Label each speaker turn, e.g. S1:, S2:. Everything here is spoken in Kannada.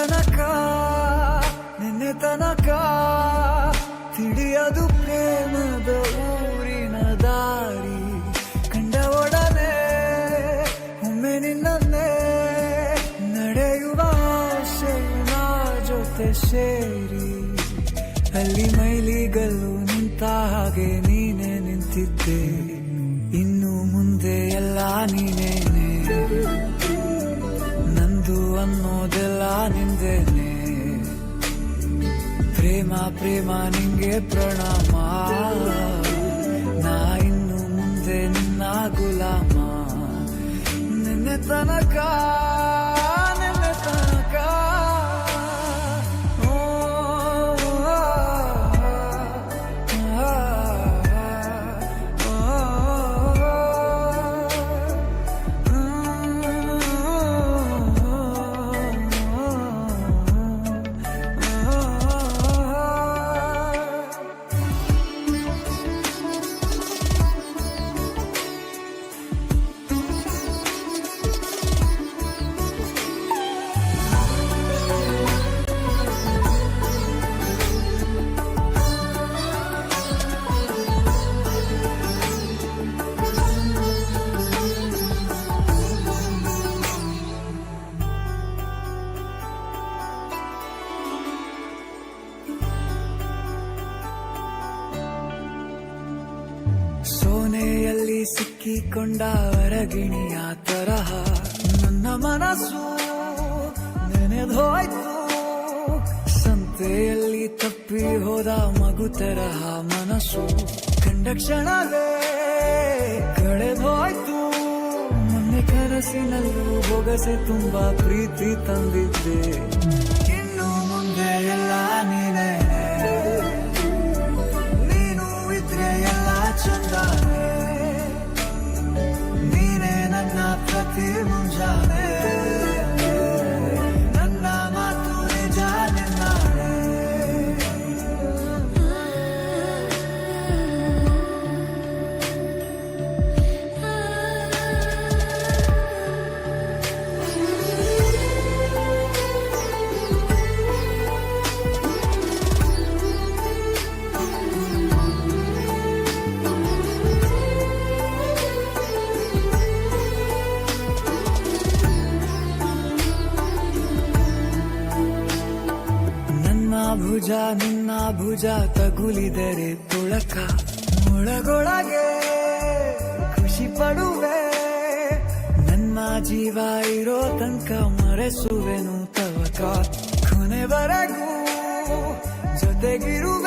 S1: ತನಕ ನಿನ್ನೆ ತನಕ ತಿಳಿಯದು ಪ್ರೇಮದ ಊರಿನ ದಾರಿ ಕಂಡ ಒಡನೆ ಒಮ್ಮೆ ನಿನ್ನೇ ನಡೆಯುವ ಆಸೆಯ ಜೊತೆ ಸೇರಿ ಅಲ್ಲಿ ಮೈಲಿಗಲ್ಲು ನಿಂತ ಹಾಗೆ ನೀನೆ ನಿಂತಿದ್ದೆ ಇನ್ನು ಮುಂದೆ ಎಲ್ಲ ನೀನೇನೆ ನಂದು ಅನ್ನೋದೆಲ್ಲ ನಿಂದೇನೆ ಪ್ರೇಮ ಪ್ರೇಮ ನಿಂಗೆ ಪ್ರಣಾಮ ನಾ ಇನ್ನು ಮುಂದೆ ನಿನ್ನ ಗುಲಾಮ ನಿನ್ನೆ ತನಕ ಸೋನೆಯಲ್ಲಿ ಸಿಕ್ಕಿಕೊಂಡ ಹೊರಗಿಣಿಯ ತರಹ ನನ್ನ ಮನಸ್ಸು ನೆನೆದೋಯ್ತು ಸಂತೆಯಲ್ಲಿ ತಪ್ಪಿ ಹೋದ ಮಗು ತರಹ ಮನಸ್ಸು ಕಂಡ ಕ್ಷಣವೇ ಕಳೆದೋಯ್ತು ಮೊನ್ನೆ ಕನಸಿನಲ್ಲೂ ಬೊಗಸೆ ತುಂಬಾ ಪ್ರೀತಿ ತಂದಿದ್ದೆ ಇನ್ನು ಮುಂದೆ ಎಲ್ಲ ನೀನೇ ಚಂದಾನೆ ನೀನೇ ನನ್ನ ಪ್ರತಿ ಮುಂಜಾನೆ ನನ್ನ ಮಾತು ನಿಜ ನಿನ್ನಾಳೆ ಭುಜ ನಿನ್ನ ಭುಜ ತಗುಲಿದರೆ ತುಳಕ ಮೊಳಗೊಳಗೆ ಖುಷಿ ಪಡುವೆ ನನ್ನ ಜೀವ ಇರೋ ತನಕ ಮರೆಸುವೆನು ತವಕ ಕೊನೆವರೆಗೂ ಜೊತೆಗಿರುವೆ